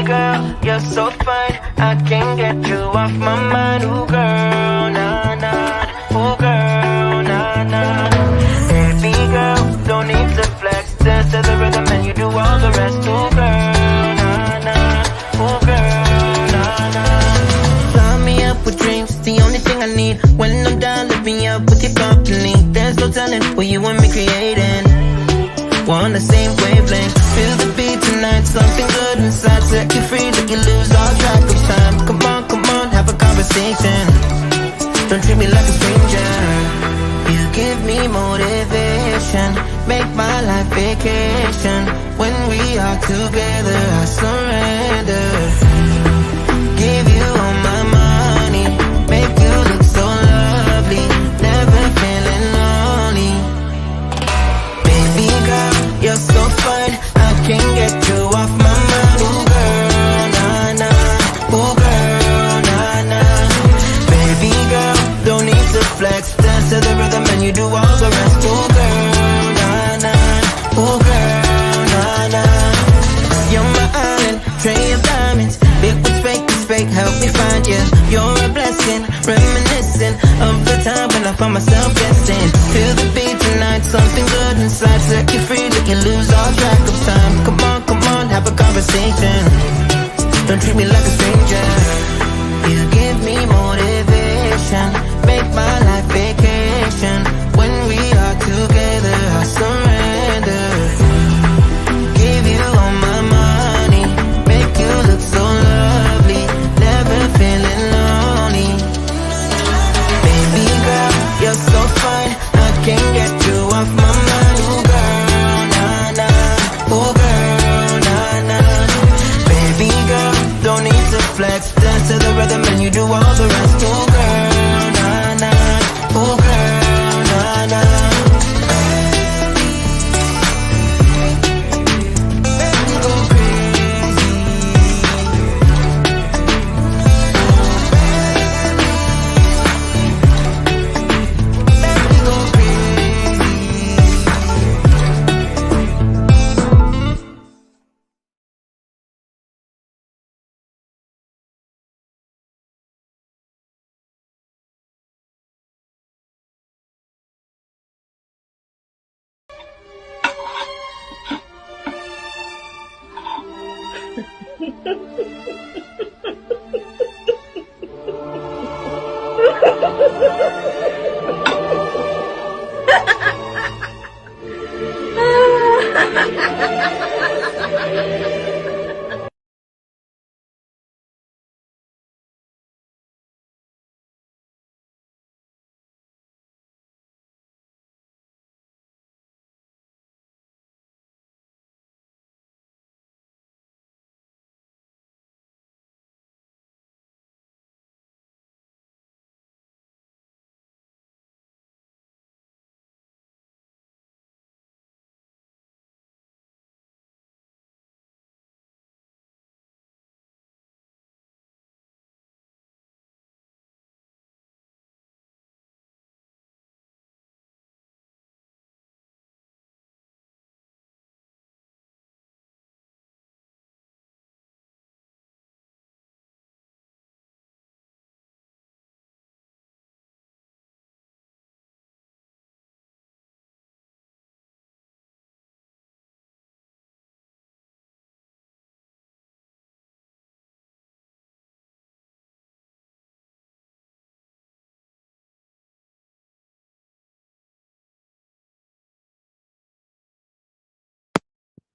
girl, you're so fine, I can't get you off my mind. Ooh girl, nah nah. Ooh girl, nah nah. Baby girl, don't need to flex. Dance to the rhythm and you do all the rest. Ooh girl, nah nah. Ooh girl, nah nah. Fly me up with dreams, the only thing I need. When I'm down, lift me up with your company. There's no telling what you and me creating. We're on the same wavelength. Feel the beat tonight, something good inside. Set you free, let you lose all track of time. Come on, have a conversation. Don't treat me like a stranger. You give me motivation, make my life vacation. When we are together, I surrender. Give you all my money, make you look so lovely. Never feeling lonely. Baby girl, you're so fine, I can't get you off my mind. Ooh girl, nah nah. Ooh girl, nah nah. Baby girl, don't need to flex. Dance to the rhythm and you do all the rest. Ooh girl, nah nah. Ooh girl, nah nah. You're my island, tray of diamonds. Big was fake, help me find you. You're a blessing, reminiscent of the time when I found myself guessing. Feel the beat tonight, something good inside. Set you free, let you lose all track of time. Come on, have a conversation. Don't treat me like a stranger. You give me motivation, make my life vacation. When we are together, I surrender. Give you all my money, make you look so lovely. Never feeling lonely. Baby girl, you're so fine, I can't get you off my mind. Ooh girl, nah nah. Ooh girl, nah nah. Baby girl, don't need to flex. Dance to the rhythm and you do all the rest. Ooh girl, nah nah. Ooh girl, nah nah.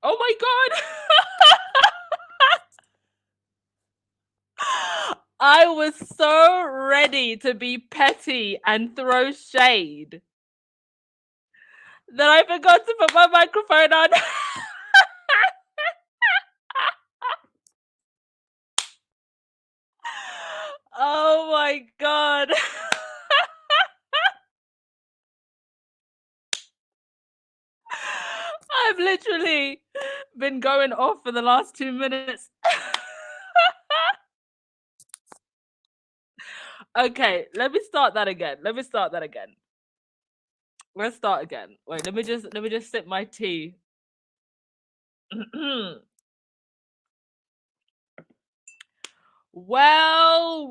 Oh my god! I was so ready to be petty and throw shade that I forgot to put my microphone on. Oh my god. I've literally been going off for the last 2 minutes. Okay, let me start that again. Let's start again. Wait, let me just sip my tea. Well.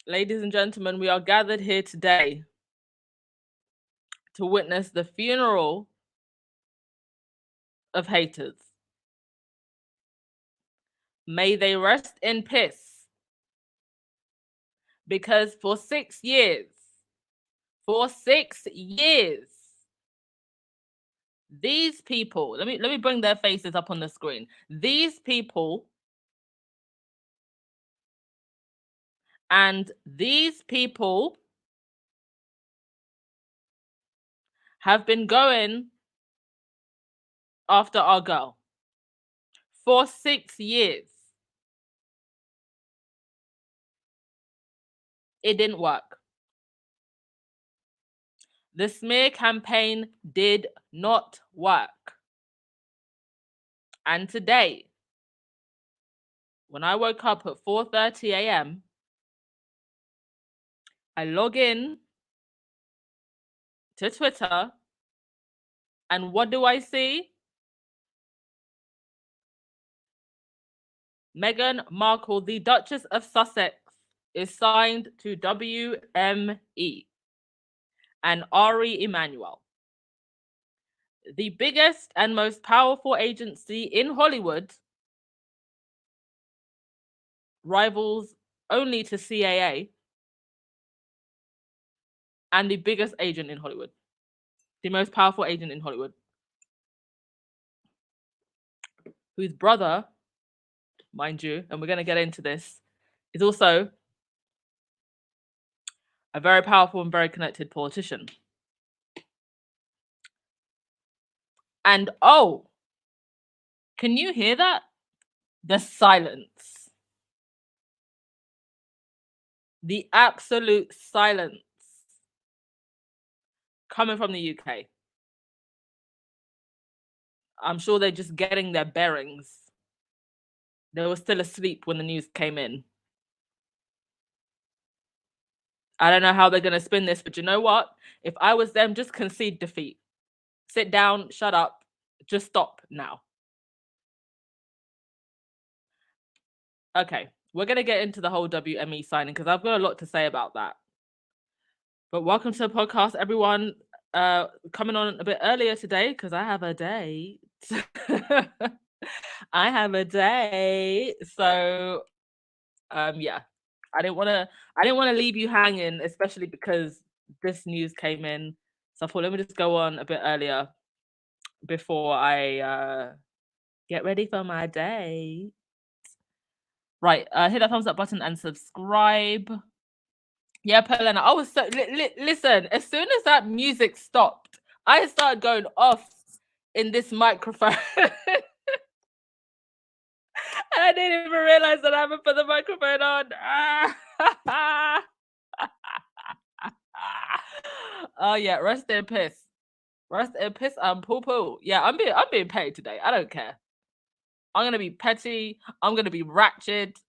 Ladies and gentlemen, we are gathered here today to witness the funeral of haters. May they rest in peace. Because for 6 years, these people, let me bring their faces up on the screen. These people have been going after our girl for 6 years. It didn't work. The smear campaign did not work. And today, when I woke up at 4:30 a.m., I log in to Twitter, and what do I see? Meghan Markle, the Duchess of Sussex, is signed to WME and Ari Emmanuel, the biggest and most powerful agency in Hollywood, rivals only to CAA, and the biggest agent in Hollywood, the most powerful agent in Hollywood, whose brother, mind you, and we're going to get into this, is also a very powerful and very connected politician. And oh, can you hear that? The silence. The absolute silence coming from the UK. I'm sure they're just getting their bearings. They were still asleep when the news came in. I don't know how they're going to spin this, but you know what? If I was them, just concede defeat. Sit down, shut up, just stop now. Okay, we're going to get into the whole WME signing because I've got a lot to say about that. But welcome to the podcast, everyone. Coming on a bit earlier today because I have a date. I have a date. So yeah. I didn't want to leave you hanging, especially because this news came in. So I thought, let me just go on a bit earlier before I get ready for my day. Right, hit that thumbs up button and subscribe. Yeah, Pelena, I was so listen, as soon as that music stopped, I started going off in this microphone. And I didn't even realize that I haven't put the microphone on. Oh yeah, rest in peace. Rest in peace and poo. Yeah, I'm being paid today. I don't care. I'm gonna be petty. I'm gonna be ratchet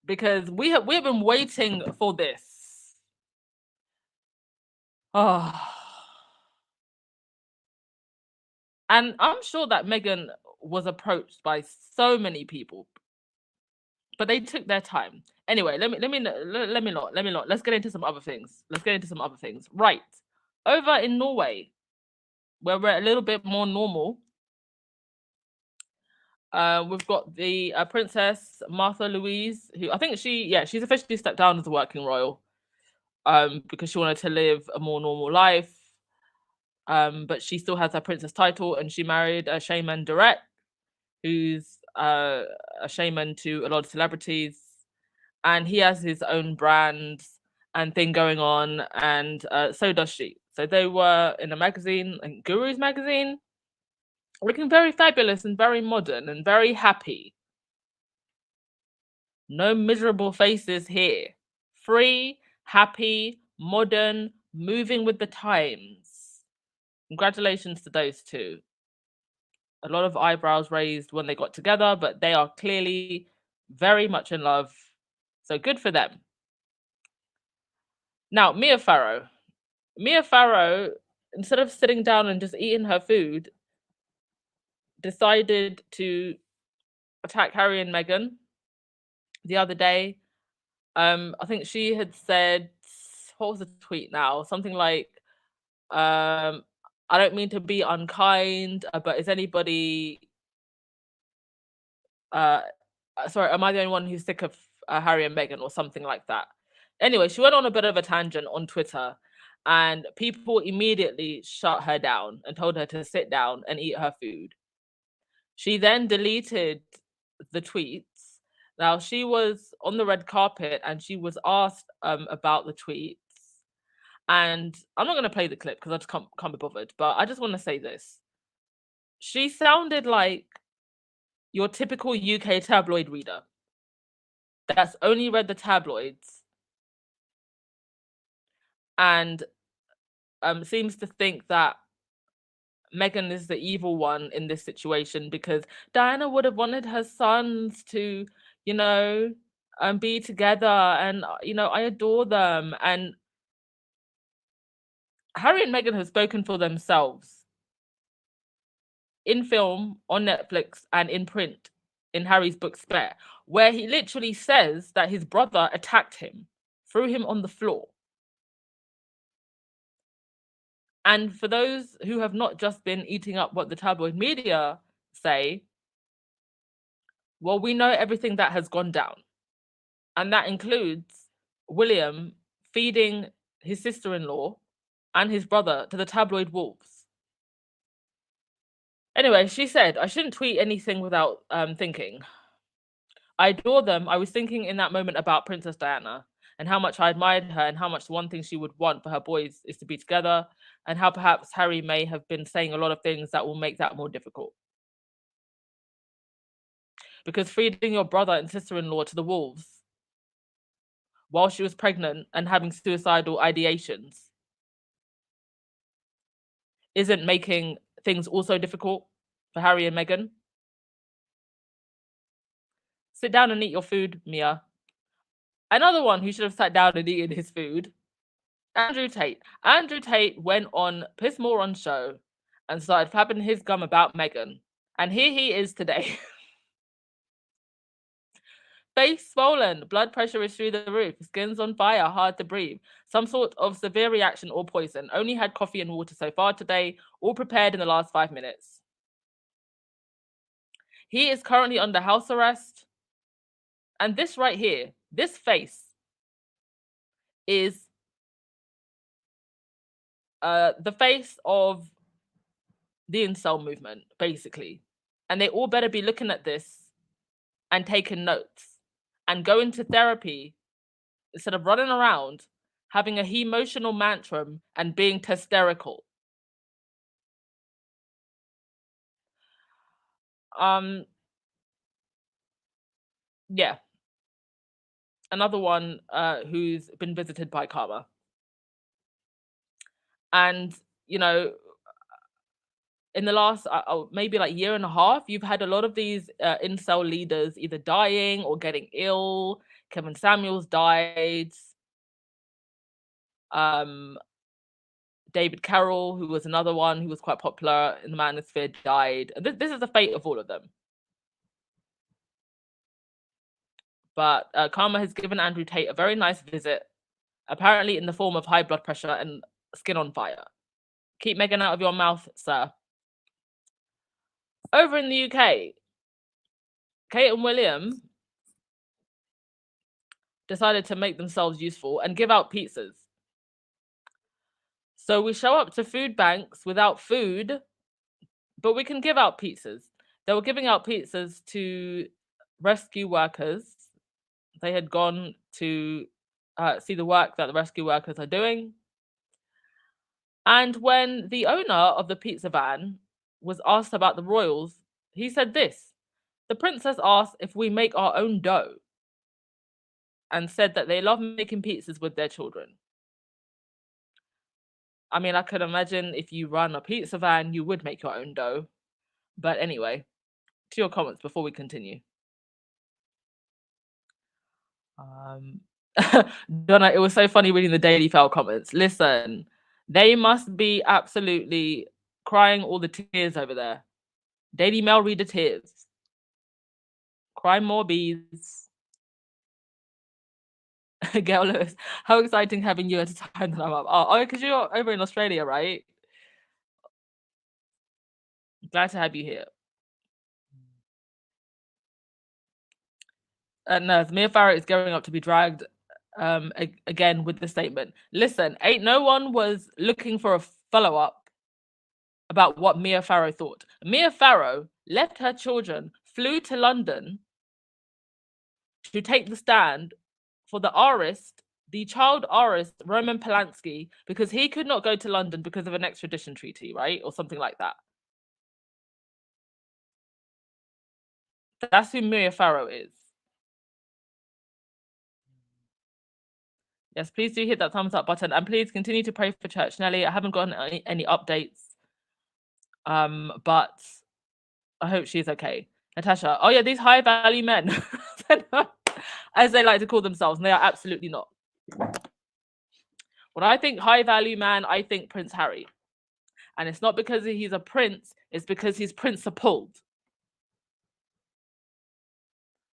because we've been waiting for this. Oh. And I'm sure that Meghan was approached by so many people, but they took their time. Anyway, let me not. Let's get into some other things. Right. Over in Norway, where we're a little bit more normal, we've got the Princess Martha Louise, who I think she's officially stepped down as a working royal, because she wanted to live a more normal life. But she still has her princess title, and she married a shaman Direct, who's a shaman to a lot of celebrities, and he has his own brand and thing going on, and so does she. So they were in a magazine, Guru's magazine, looking very fabulous and very modern and very happy. No miserable faces here. Free, happy, modern, moving with the times. Congratulations to those two. A lot of eyebrows raised when they got together, but they are clearly very much in love. So good for them. Now, Mia Farrow, instead of sitting down and just eating her food, decided to attack Harry and Meghan the other day. I think she had said, what was the tweet now? Something like, I don't mean to be unkind, but is anybody sorry, am I the only one who's sick of Harry and Meghan or something like that? Anyway, she went on a bit of a tangent on Twitter, and people immediately shut her down and told her to sit down and eat her food. She then deleted the tweets. Now, she was on the red carpet and she was asked about the tweets. And I'm not going to play the clip because I just can't be bothered. But I just want to say this. She sounded like your typical UK tabloid reader that's only read the tabloids and seems to think that Meghan is the evil one in this situation because Diana would have wanted her sons to, you know, be together, and I adore them. And Harry and Meghan have spoken for themselves in film, on Netflix, and in print in Harry's book Spare, where he literally says that his brother attacked him, threw him on the floor. And for those who have not just been eating up what the tabloid media say, well, we know everything that has gone down. And that includes William feeding his sister-in-law and his brother to the tabloid wolves. Anyway, she said, I shouldn't tweet anything without thinking. I adore them. I was thinking in that moment about Princess Diana and how much I admired her and how much the one thing she would want for her boys is to be together, and how perhaps Harry may have been saying a lot of things that will make that more difficult. Because feeding your brother and sister-in-law to the wolves while she was pregnant and having suicidal ideations isn't making things also difficult for Harry and Meghan. Sit down and eat your food, Mia. Another one who should have sat down and eaten his food, Andrew Tate. Andrew Tate went on Piss Moron's show and started flapping his gum about Meghan. And here he is today. Face swollen, blood pressure is through the roof, skin's on fire, hard to breathe. Some sort of severe reaction or poison. Only had coffee and water so far today, all prepared in the last 5 minutes. He is currently under house arrest. And this right here, this face is the face of the incel movement, basically. And they all better be looking at this and taking notes and going to therapy instead of running around having a emotional tantrum and being hysterical. Yeah. Another one who's been visited by karma. And, in the last maybe like year and a half, you've had a lot of these incel leaders either dying or getting ill. Kevin Samuels died. David Carroll, who was another one who was quite popular in the manosphere, died. This is the fate of all of them. But karma has given Andrew Tate a very nice visit, apparently in the form of high blood pressure and skin on fire. Keep Meghan out of your mouth, sir. Over in the UK, Kate and William decided to make themselves useful and give out pizzas. So we show up to food banks without food, but we can give out pizzas. They were giving out pizzas to rescue workers. They had gone to see the work that the rescue workers are doing. And when the owner of the pizza van was asked about the royals, he said this: the princess asked if we make our own dough, and said that they love making pizzas with their children. I mean, I could imagine if you run a pizza van, you would make your own dough. But anyway, to your comments before we continue. Donna, it was so funny reading the Daily Fowl comments. Listen, they must be absolutely crying all the tears over there. Daily Mail reader tears. Cry more bees. Gail Lewis, how exciting having you at a time that I'm up. Oh, because you're over in Australia, right? Glad to have you here. No, Mia Farrow is going up to be dragged again with the statement. Listen, ain't no one was looking for a follow-up about what Mia Farrow thought. Mia Farrow left her children, flew to London to take the stand for the artist, the child artist Roman Polanski, because he could not go to London because of an extradition treaty, right? Or something like that. That's who Mia Farrow is. Yes, please do hit that thumbs up button, and please continue to pray for Church Nelly. I haven't gotten any updates, but I hope she's okay. Natasha, oh yeah, these high value men, as they like to call themselves, and they are absolutely not. When I think high value man, I think Prince Harry, and it's not because he's a prince; it's because he's principled.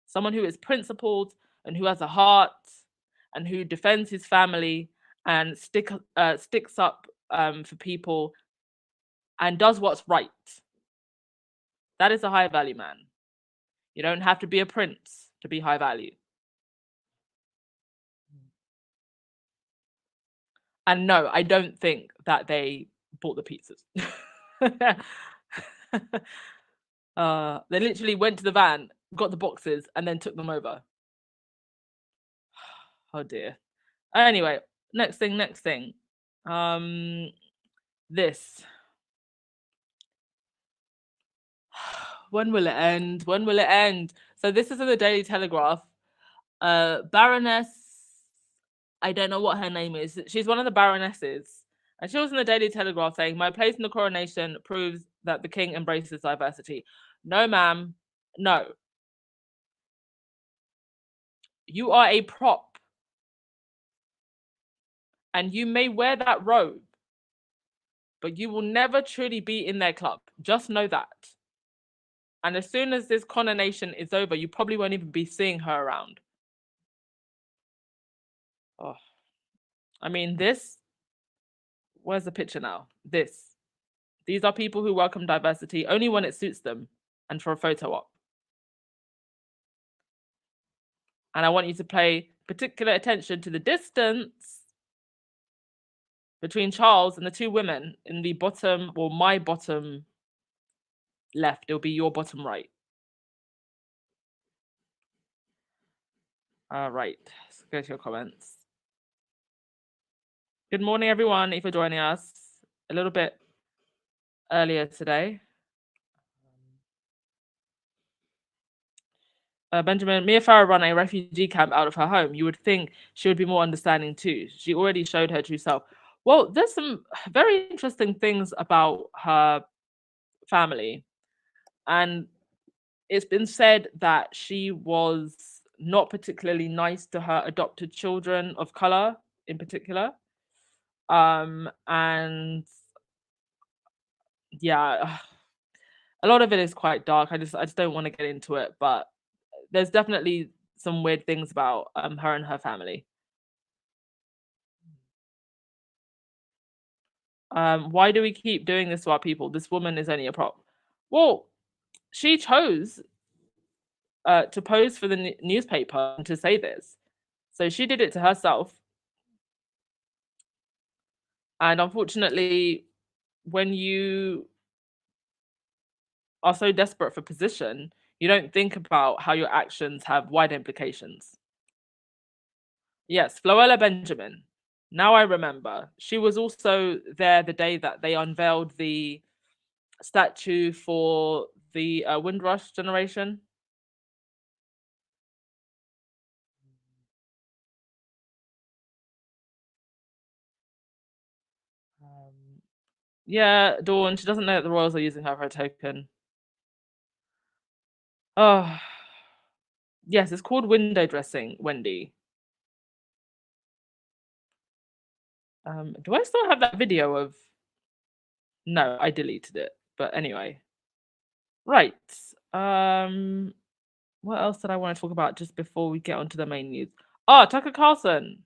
Someone who is principled and who has a heart and who defends his family and sticks up for people and does what's right. That is a high value man. You don't have to be a prince to be high value. And no, I don't think that they bought the pizzas. They literally went to the van, got the boxes, and then took them over. Oh dear. Anyway, next thing. This. When will it end? When will it end? So this is in the Daily Telegraph. Baroness, I don't know what her name is. She's one of the baronesses. And she was in the Daily Telegraph saying, my place in the coronation proves that the king embraces diversity. No, ma'am. No. You are a prop. And you may wear that robe, but you will never truly be in their club. Just know that. And as soon as this coronation is over, you probably won't even be seeing her around. Oh, I mean, where's the picture now? These are people who welcome diversity only when it suits them and for a photo op. And I want you to pay particular attention to the distance between Charles and the two women in the bottom, or my bottom left. It'll be your bottom right. All right, let's go to your comments. Good morning, everyone, if you're joining us a little bit earlier today. Benjamin, Mia Farrow run a refugee camp out of her home. You would think she would be more understanding too. She already showed her true self. Well, there's some very interesting things about her family. And it's been said that she was not particularly nice to her adopted children of color in particular. And yeah, a lot of it is quite dark. I just don't want to get into it, but there's definitely some weird things about her and her family. Why do we keep doing this to our people? This woman is only a prop. Well, she chose to pose for the newspaper and to say this. So she did it to herself. And unfortunately, when you are so desperate for position, you don't think about how your actions have wide implications. Yes, Floella Benjamin. Now I remember. She was also there the day that they unveiled the statue for the Windrush generation. Yeah, Dawn, she doesn't know that the royals are using her for a token. Oh, yes, it's called window dressing, Wendy. Do I still have that video of... No, I deleted it. But anyway. Right. What else did I want to talk about just before we get onto the main news? Oh, Tucker Carlson.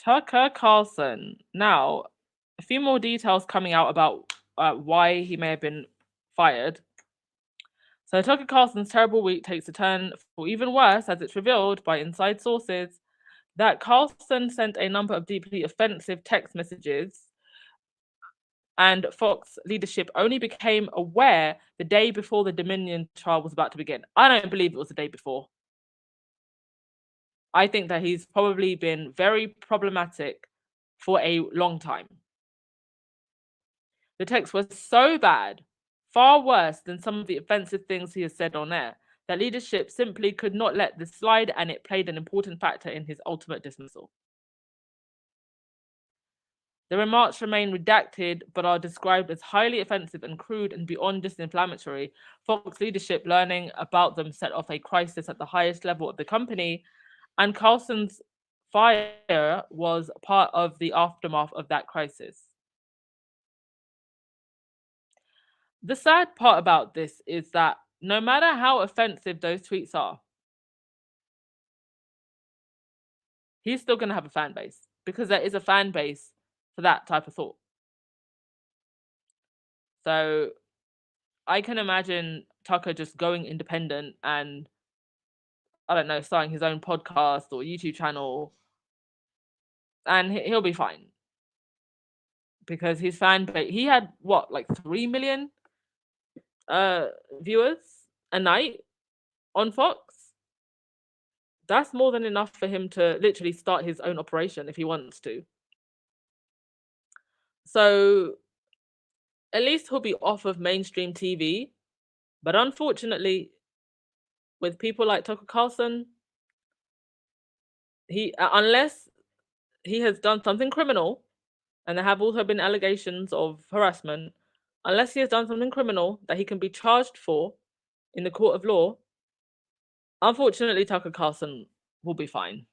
Tucker Carlson. Now, a few more details coming out about why he may have been fired. So, Tucker Carlson's terrible week takes a turn for even worse as it's revealed by inside sources that Carlson sent a number of deeply offensive text messages, and Fox leadership only became aware the day before the Dominion trial was about to begin. I don't believe it was the day before. I think that he's probably been very problematic for a long time. The text was so bad, far worse than some of the offensive things he has said on air, that leadership simply could not let this slide, and it played an important factor in his ultimate dismissal. The remarks remain redacted but are described as highly offensive and crude and beyond just inflammatory. Fox leadership learning about them set off a crisis at the highest level of the company, and Carlson's fire was part of the aftermath of that crisis. The sad part about this is that no matter how offensive those tweets are, he's still going to have a fan base because there is a fan base for that type of thought. So I can imagine Tucker just going independent and, I don't know, starting his own podcast or YouTube channel, and he'll be fine because his fan base, he had what, like 3 million viewers a night on Fox. That's more than enough for him to literally start his own operation if he wants to. So at least he'll be off of mainstream TV. But unfortunately, with people like Tucker Carlson, unless he has done something criminal, and there have also been allegations of harassment, unless he has done something criminal that he can be charged for in the court of law, unfortunately, Tucker Carlson will be fine.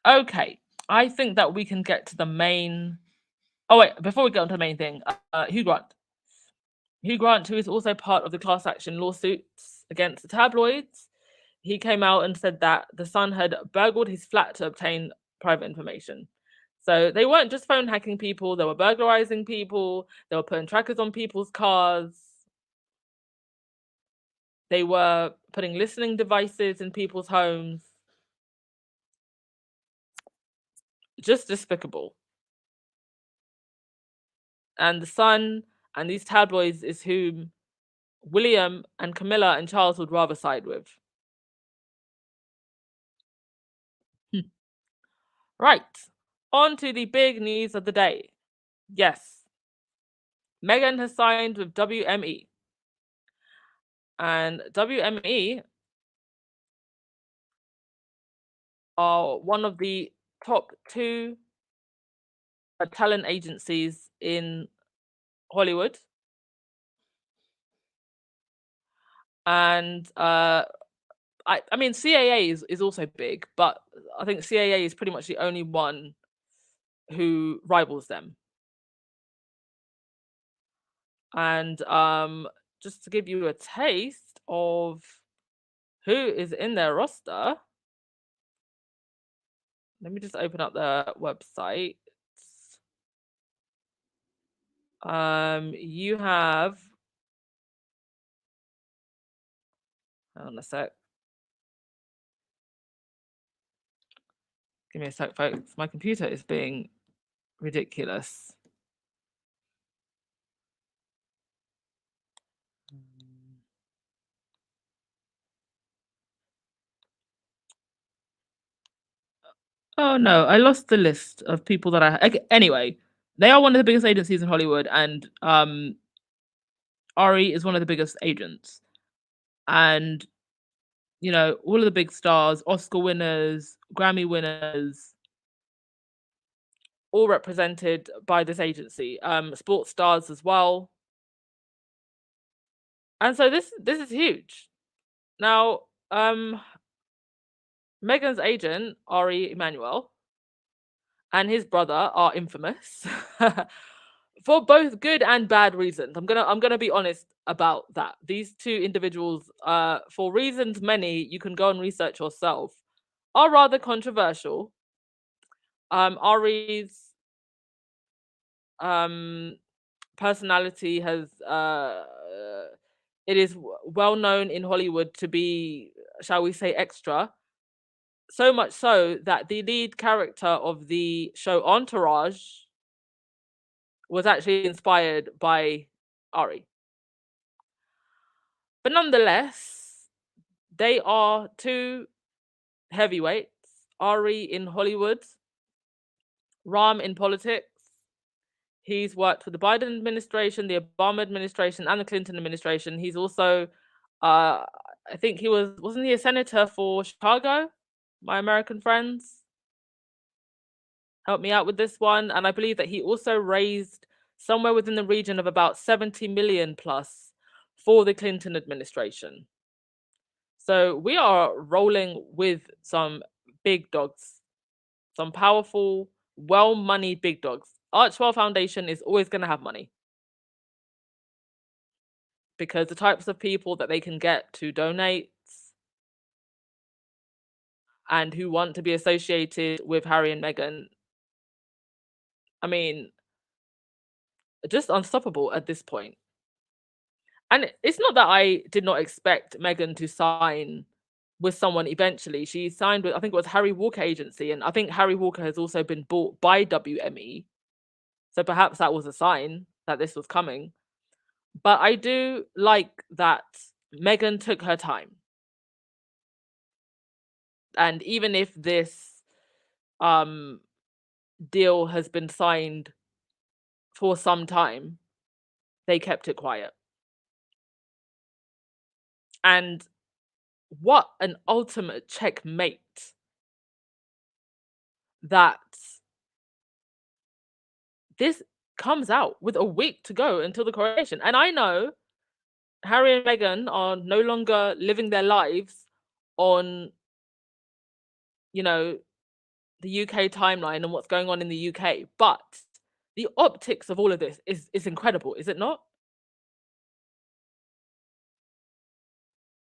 Okay, I think that we can get to the main. Oh wait, before we get on to the main thing, Hugh Grant. Hugh Grant, who is also part of the class action lawsuits against the tabloids, he came out and said that the Sun had burgled his flat to obtain private information. So they weren't just phone hacking people, they were burglarizing people, they were putting trackers on people's cars, they were putting listening devices in people's homes. Just despicable. And the Sun and these tabloids is whom William and Camilla and Charles would rather side with. Right, on to the big news of the day. Yes, Meghan has signed with WME. And WME are one of the top 2 talent agencies in Hollywood. And I mean, CAA is also big, but I think CAA is pretty much the only one who rivals them. And just to give you a taste of who is in their roster, let me just open up the website. You have, hang on a sec. Give me a sec, folks. My computer is being ridiculous. Oh no, I lost the list of people that anyway, they are one of the biggest agencies in Hollywood, and Ari is one of the biggest agents. And you know, all of the big stars, Oscar winners, Grammy winners, all represented by this agency. Sports stars as well. And so this is huge. Now, Meghan's agent, Ari Emmanuel, and his brother are infamous for both good and bad reasons. I'm gonna be honest about that. These two individuals, for reasons many you can go and research yourself, are rather controversial. Ari's um personality has it is well known in Hollywood to be, shall we say, extra. So much so that the lead character of the show Entourage was actually inspired by Ari. But nonetheless, they are two heavyweights. Ari in Hollywood, Ram in politics. He's worked for the Biden administration, the Obama administration, and the Clinton administration. He's also, I think wasn't he a senator for Chicago? My American friends, help me out with this one. And I believe that he also raised somewhere within the region of about 70 million plus for the Clinton administration. So we are rolling with some big dogs, some powerful, well-moneyed big dogs. Archwell Foundation is always going to have money because the types of people that they can get to donate and who want to be associated with Harry and Meghan, I mean, just unstoppable at this point. And it's not that I did not expect Meghan to sign with someone eventually. She signed with, I think it was Harry Walker Agency, and I think Harry Walker has also been bought by WME. So perhaps that was a sign that this was coming. But I do like that Meghan took her time. And even if this deal has been signed for some time, they kept it quiet. And what an ultimate checkmate that this comes out with a week to go until the coronation. And I know Harry and Meghan are no longer living their lives on, the UK timeline and what's going on in the UK, but the optics of all of this is incredible, is it not?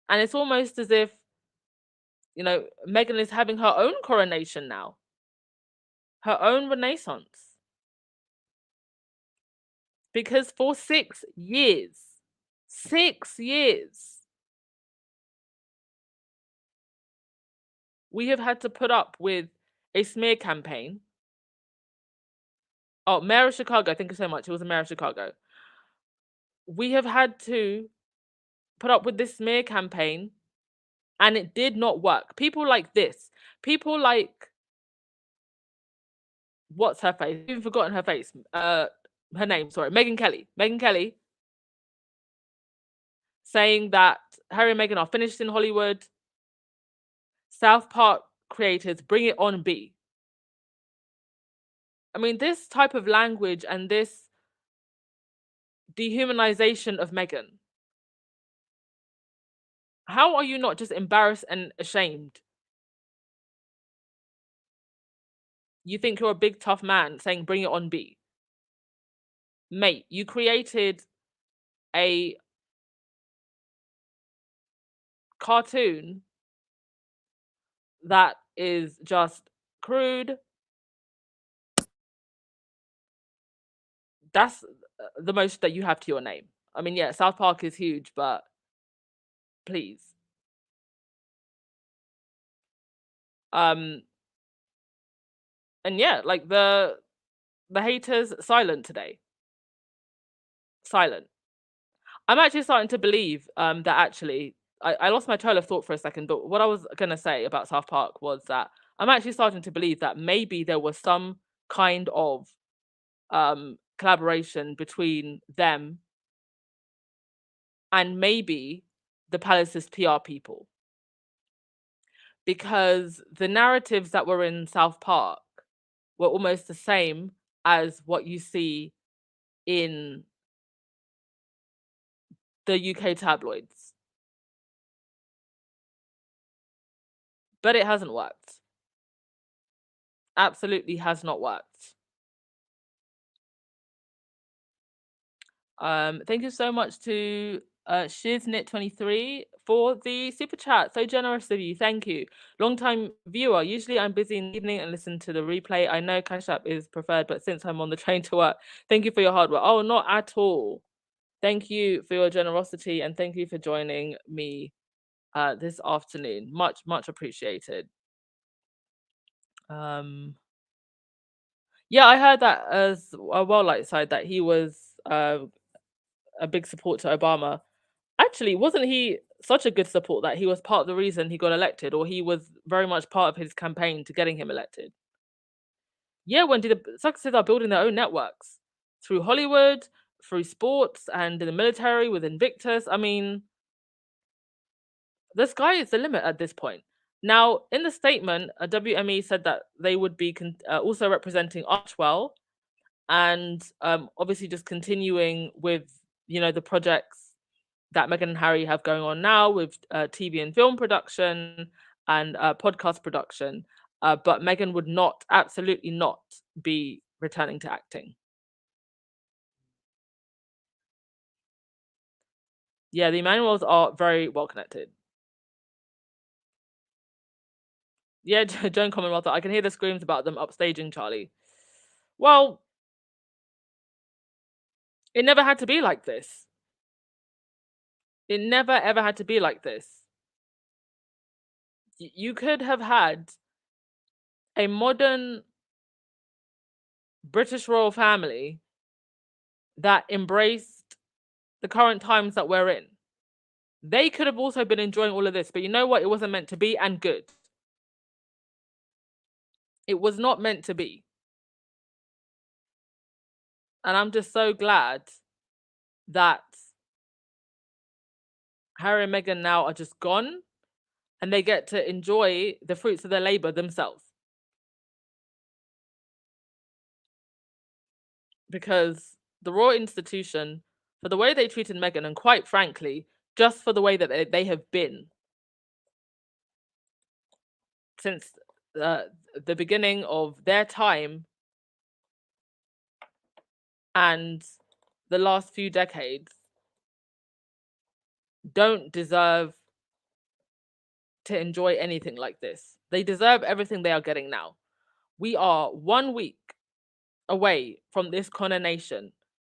And it's almost as if, Meghan is having her own coronation now, her own renaissance. Because for 6 years, we have had to put up with a smear campaign. Oh, Mayor of Chicago, thank you so much. It was a Mayor of Chicago. We have had to put up with this smear campaign, and it did not work. People like this, people like, what's her face? I've even forgotten her face. Her name, sorry, Megyn Kelly. Megyn Kelly saying that Harry and Meghan are finished in Hollywood. South Park creators, bring it on B. I mean, this type of language and this dehumanization of Meghan. How are you not just embarrassed and ashamed? You think you're a big tough man saying bring it on B. Mate, you created a cartoon that is just crude. That's the most that you have to your name. I mean, yeah, South Park is huge, but please. And yeah, like the haters silent today. Silent. I'm actually starting to believe that actually I lost my trail of thought for a second, but what I was gonna say about South Park was that I'm actually starting to believe that maybe there was some kind of collaboration between them and maybe the Palace's PR people. Because the narratives that were in South Park were almost the same as what you see in the UK tabloids. But it hasn't worked. absolutely has not worked. Thank you so much to Shiznit23 for the super chat. So generous of you. Thank you. Long time viewer. Usually I'm busy in the evening and listen to the replay. I know Cash App is preferred, but since I'm on the train to work, thank you for your hard work. Oh, not at all. Thank you for your generosity and thank you for joining me this afternoon. Much, much appreciated. Yeah, I heard that as a light side that he was a big support to Obama. Actually, wasn't he such a good support that he was part of the reason he got elected, or he was very much part of his campaign to getting him elected? Yeah, when the successes are building their own networks through Hollywood, through sports, and in the military with Invictus. I mean, the sky is the limit at this point. Now, in the statement, WME said that they would be also representing Archwell and obviously just continuing with the projects that Meghan and Harry have going on now with TV and film production and podcast production. But Meghan would absolutely not be returning to acting. Yeah, the Emmanuels are very well connected. Yeah, Joan Commonwealth, I can hear the screams about them upstaging Charlie. Well, it never had to be like this. It never ever had to be like this. You could have had a modern British royal family that embraced the current times that we're in. They could have also been enjoying all of this, but you know what? It wasn't meant to be, and good. It was not meant to be. And I'm just so glad that Harry and Meghan now are just gone and they get to enjoy the fruits of their labor themselves. Because the royal institution, for the way they treated Meghan, and quite frankly, just for the way that they have been since the beginning of their time and the last few decades, don't deserve to enjoy anything like this. They deserve everything they are getting now. We are 1 week away from this coronation,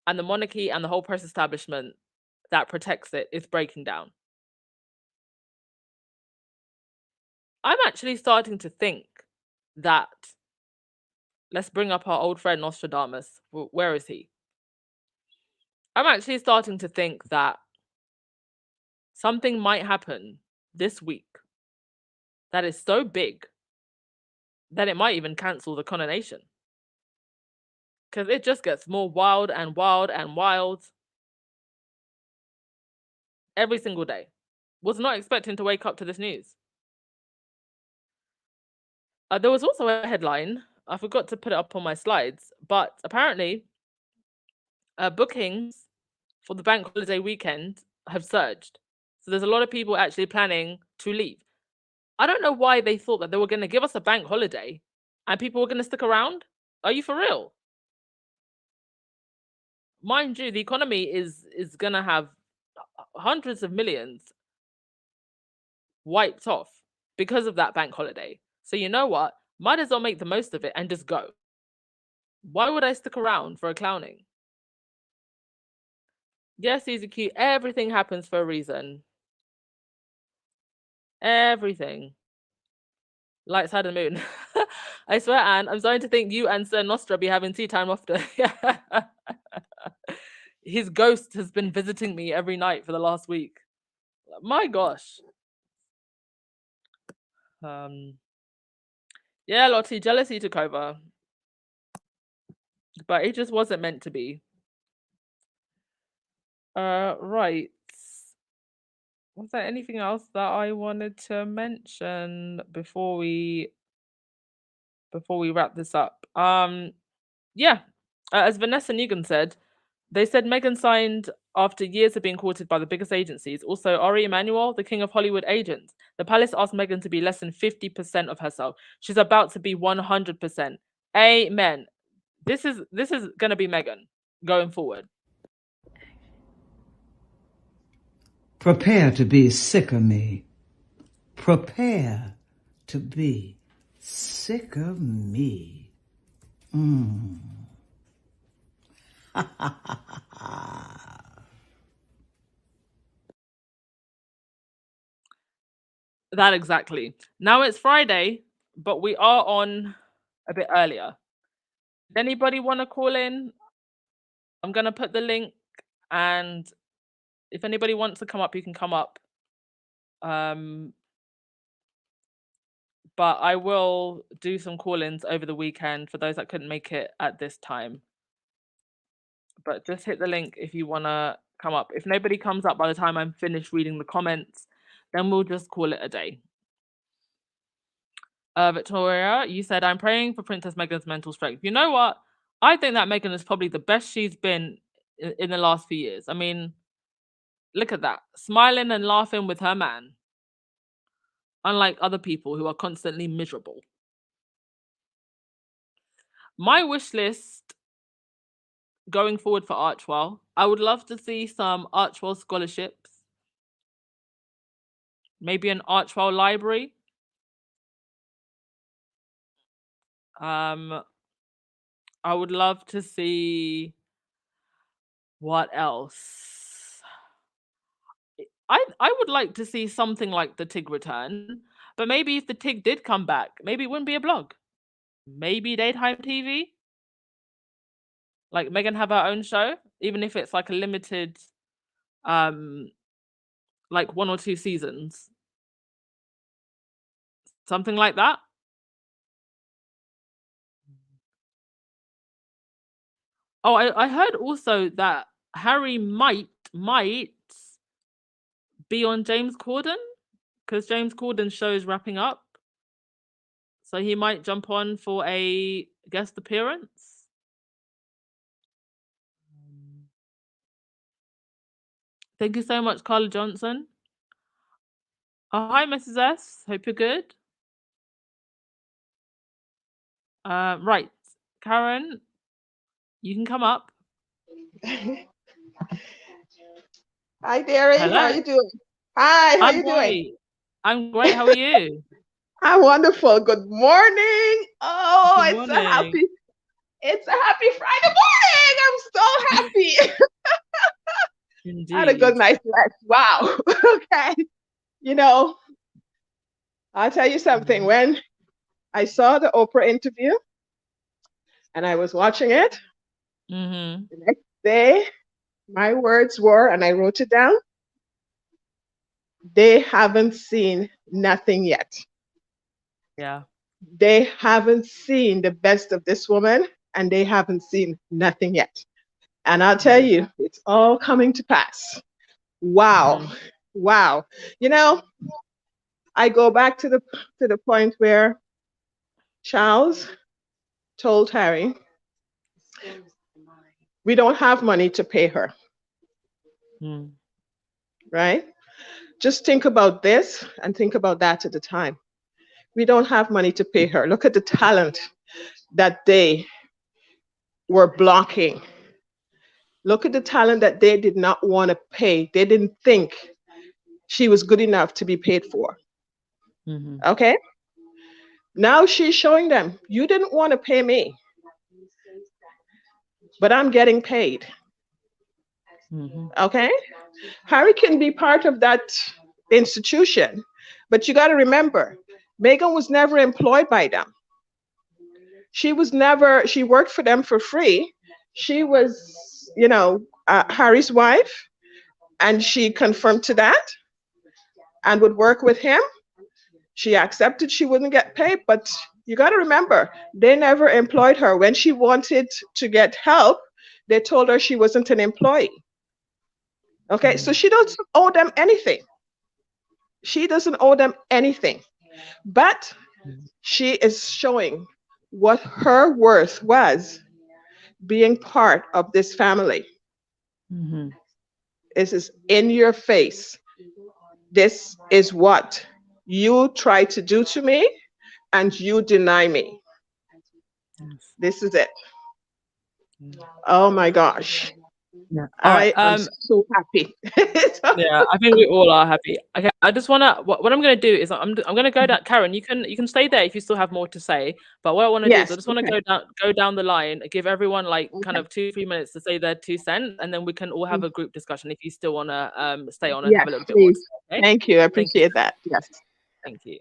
and the monarchy and the whole press establishment that protects it is breaking down. I'm actually starting to think that, let's bring up our old friend Nostradamus. Where is he? I'm actually starting to think that something might happen this week that is so big that it might even cancel the coronation. Because it just gets more wild and wild and wild every single day. Was not expecting to wake up to this news. There was also a headline. I forgot to put it up on my slides, but apparently bookings for the bank holiday weekend have surged. So there's a lot of people actually planning to leave. I don't know why they thought that they were going to give us a bank holiday and people were going to stick around. Are you for real? Mind you, the economy is going to have hundreds of millions wiped off because of that bank holiday. So you know what? Might as well make the most of it and just go. Why would I stick around for a clowning? Yes, easy cute. Everything happens for a reason. Everything. Light side of the moon. I swear, Anne, I'm starting to think you and Sir Nostra be having tea time often. His ghost has been visiting me every night for the last week. My gosh. Yeah, Lottie, jealousy took over. But it just wasn't meant to be. Right. Was there anything else that I wanted to mention before we wrap this up? Yeah. As Vanessa Nugent said, they said Meghan signed after years of being courted by the biggest agencies. Also, Ari Emmanuel, the king of Hollywood agents. The palace asked Meghan to be less than 50% of herself. She's about to be 100%. Amen. This is going to be Meghan going forward. Prepare to be sick of me. Prepare to be sick of me. That exactly. Now it's Friday, but we are on a bit earlier. Does anybody want to call in? I'm going to put the link, and if anybody wants to come up, you can come up. But I will do some call-ins over the weekend for those that couldn't make it at this time. But just hit the link if you want to come up. If nobody comes up by the time I'm finished reading the comments, then we'll just call it a day. Victoria, you said, I'm praying for Princess Meghan's mental strength. You know what? I think that Meghan is probably the best she's been in the last few years. I mean, look at that. Smiling and laughing with her man. Unlike other people who are constantly miserable. My wish list going forward for Archwell, I would love to see some Archwell scholarships. Maybe an Archwell library. I would love to see what else. I would like to see something like the TIG return, but maybe if the TIG did come back, maybe it wouldn't be a blog. Maybe daytime TV. Like Meghan have her own show, even if it's like a limited, like 1 or 2 seasons. Something like that. Oh, I heard also that Harry might be on James Corden, because James Corden's show is wrapping up. So he might jump on for a guest appearance. Thank you so much, Carla Johnson. Oh, hi, Mrs. S. Hope you're good. Right. Karen, you can come up. Hi, Derry. Hello. How are you doing? Hi, how I'm you great. doing? I'm great. How are you? I'm wonderful. Good morning. Oh, Good morning. It's a happy Friday morning. I'm so happy. Indeed. I had a good night's rest. Wow. Okay. You know, I'll tell you something. When I saw the Oprah interview and I was watching it, the next day, my words were, and I wrote it down, they haven't seen nothing yet. Yeah. They haven't seen the best of this woman, and they haven't seen nothing yet. And I'll tell you, it's all coming to pass. Wow. Wow. You know, I go back to the point where Charles told Harry, we don't have money to pay her. Right? Just think about this and think about that at the time. We don't have money to pay her. Look at the talent that they were blocking. Look at the talent that they did not want to pay. They didn't think she was good enough to be paid for. Okay? Now she's showing them, you didn't want to pay me, but I'm getting paid. Okay? Harry can be part of that institution, but you got to remember, Meghan was never employed by them. She worked for them for free. She was, Harry's wife, and she confirmed to that and would work with him. She accepted she wouldn't get paid, but you got to remember, they never employed her. When she wanted to get help, they told her she wasn't an employee. Okay, so she doesn't owe them anything. She doesn't owe them anything. But she is showing what her worth was being part of this family. This is in your face. This is what you try to do to me, and you deny me. This is it. Oh my gosh. Yeah. All right. I am so happy. Yeah, I think we all are happy. Okay, I just wanna what I'm gonna do is I'm gonna go down. Karen, you can stay there if you still have more to say. But what I want to do is I Yes, just want to okay. go down the line, give everyone like kind Okay. of 2-3 minutes to say their 2 cents, and then we can all have a group discussion if you still wanna stay on and have Yes, a little bit more to please. say. Okay, Thank you. I thank you, appreciate that. Yes. thank you.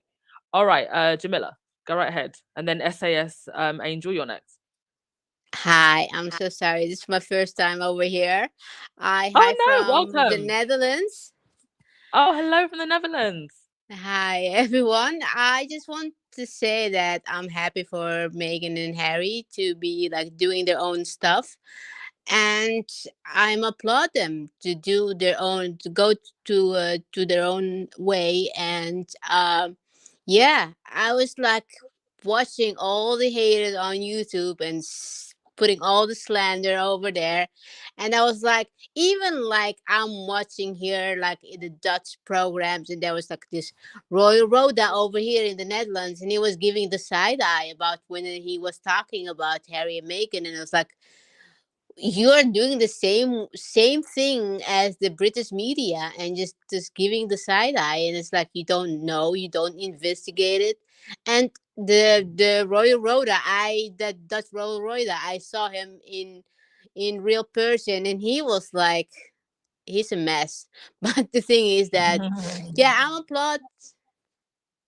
All right, Jamila, go right ahead, and then SAS Angel, you're next. Hi, I'm so sorry. This is my first time over here. Hi Oh no, from the welcome. Netherlands. Oh, hello from the Netherlands. Hi, everyone. I just want to say that I'm happy for Meghan and Harry to be like doing their own stuff. And I'm applaud them to do their own, to go to their own way. And yeah, I was like watching all the haters on YouTube and putting all the slander over there, and I was like, even like I'm watching here like in the Dutch programs, and there was like this Royal Roda over here in the Netherlands, and he was giving the side eye about when he was talking about Harry and Meghan, and I was like, you are doing the same thing as the British media and just giving the side eye, and it's like you don't know, you don't investigate it. And the Royal Roda, that Dutch Royal Roda, I saw him in real person, and he was like, he's a mess. But the thing is that, yeah, I'm applaud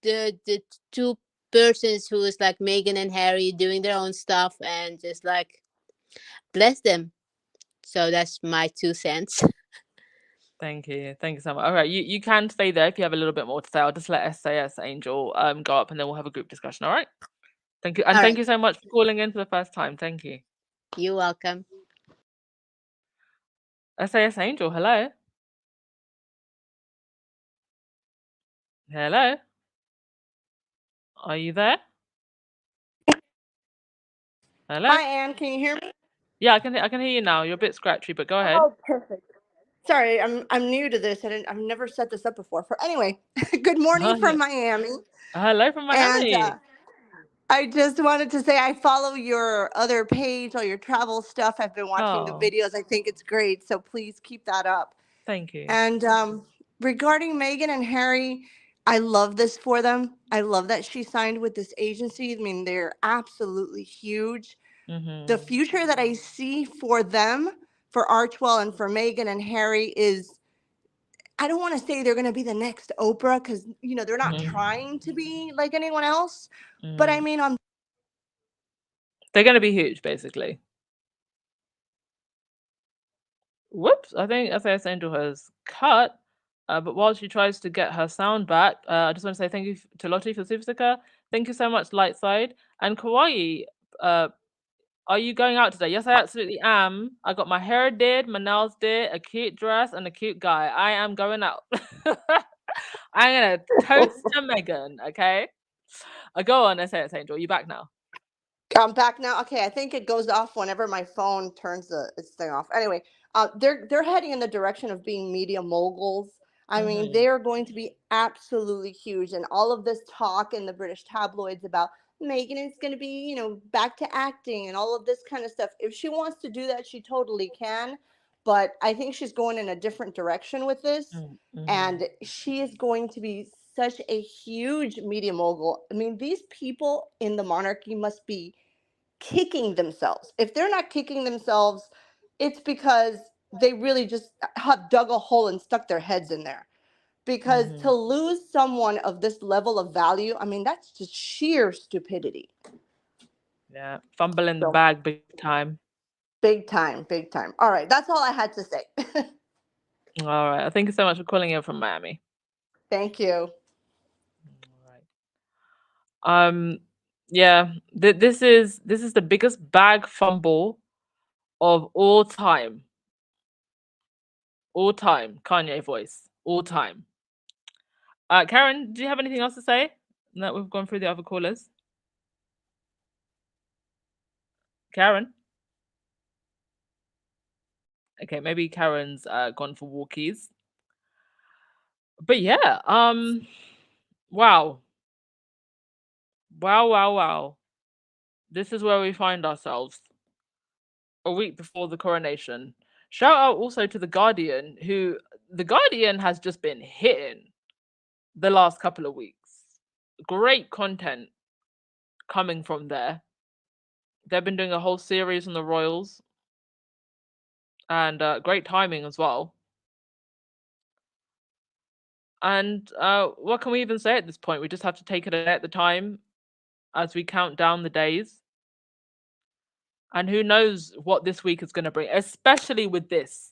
the two persons who is like Meghan and Harry doing their own stuff, and just like bless them. So that's my 2 cents. Thank you. Thank you so much. All right, you can stay there if you have a little bit more to say. I'll just let SAS Angel go up and then we'll have a group discussion. All right. Thank you. And All thank right. you so much for calling in for the first time. Thank you. You're welcome. SAS Angel, hello. Hello. Are you there? Hello? Hi, Anne. Can you hear me? Yeah, I can hear you now. You're a bit scratchy, but go ahead. Oh, perfect. Sorry, I'm new to this. I've never set this up before. Anyway, good morning Oh, yeah. from Miami. Hello from Miami. And I just wanted to say I follow your other page, all your travel stuff. I've been watching the Oh, videos. I think it's great. So please keep that up. thank you. And regarding Meghan and Harry, I love this for them. I love that she signed with this agency. I mean, they're absolutely huge. The future that I see for them, for Archwell and for Meghan and Harry, is, I don't want to say they're going to be the next Oprah, because, you know, they're not trying to be like anyone else. But I mean, they're going to be huge, basically. Whoops, I think SAS Angel has cut. But while she tries to get her sound back, I just want to say thank you to Lottie for the super sticker. Thank you so much, Lightside. And Kawaii, are you going out today? Yes, I absolutely am. I got my hair did, my nails did, a cute dress, and a cute guy. I am going out. I'm gonna toast to Meghan, okay? Go on, SAS Angel. You back now? I'm back now. Okay, I think it goes off whenever my phone turns its thing off. Anyway, they're heading in the direction of being media moguls. I mean, they are going to be absolutely huge, and all of this talk in the British tabloids about Meghan is going to be, you know, back to acting and all of this kind of stuff. If she wants to do that, she totally can. But I think she's going in a different direction with this, and she is going to be such a huge media mogul. I mean, these people in the monarchy must be kicking themselves. If they're not kicking themselves, it's because they really just have dug a hole and stuck their heads in there. Because to lose someone of this level of value, I mean, that's just sheer stupidity. Yeah, fumbling the bag big time. Big time, big time. All right, that's all I had to say. All right, thank you so much for calling in from Miami. Thank you. All right. Yeah, this is the biggest bag fumble of all time. All time, Kanye voice. All time. Karen, do you have anything else to say? That we've gone through the other callers. Karen. Okay, maybe Karen's gone for walkies. But yeah, wow. Wow. This is where we find ourselves a week before the coronation. Shout out also to The Guardian, who The Guardian has just been hitting the last couple of weeks. Great content coming from there. They've been doing a whole series on the royals, and great timing as well. And what can we even say at this point? We just have to take it at the time as we count down the days. And who knows what this week is going to bring, especially with this.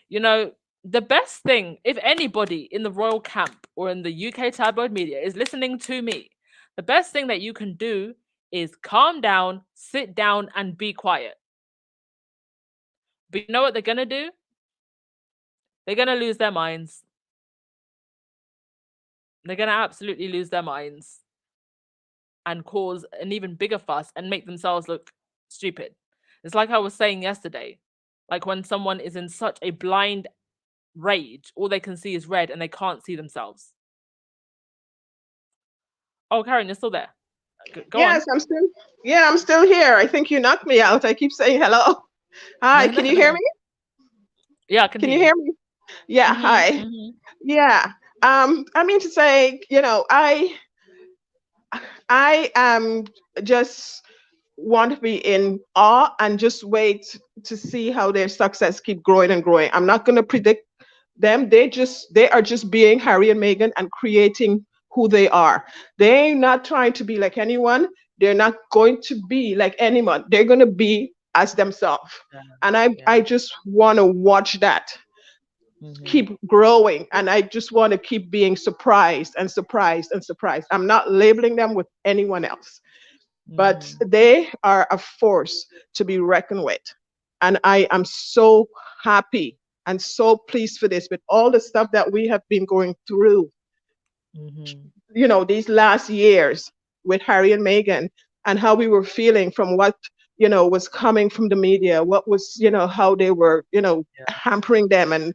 You know, the best thing, if anybody in the royal camp or in the UK tabloid media is listening to me, the best thing that you can do is calm down, sit down, and be quiet. But you know what they're going to do? They're going to lose their minds. They're going to absolutely lose their minds and cause an even bigger fuss and make themselves look stupid. It's like I was saying yesterday, like when someone is in such a blind rage, all they can see is red and they can't see themselves. Oh, Karen, you're still there. Go Yes, on. I'm still here. I think you knocked me out. I keep saying hello. Hi, can you hear me? Yeah, I can you hear hear me? Yeah, hi. Mhm. Yeah. I mean to say, I am just want to be in awe and just wait to see how their success keep growing and growing. I'm not going to predict them. They are just being Harry and Meghan and creating who they are. They're not trying to be like anyone. They're not going to be like anyone. They're going to be as themselves. Yeah, And I yeah. just want to watch that Mhm. keep growing, and I just want to keep being surprised and surprised and surprised. I'm not labeling them with anyone else, but Mhm. they are a force to be reckoned with. And I am so happy and so pleased for this, with all the stuff that we have been going through, Mhm. these last years with Harry and Meghan, and how we were feeling from what, was coming from the media, what was, how they were, Yeah. hampering them, and,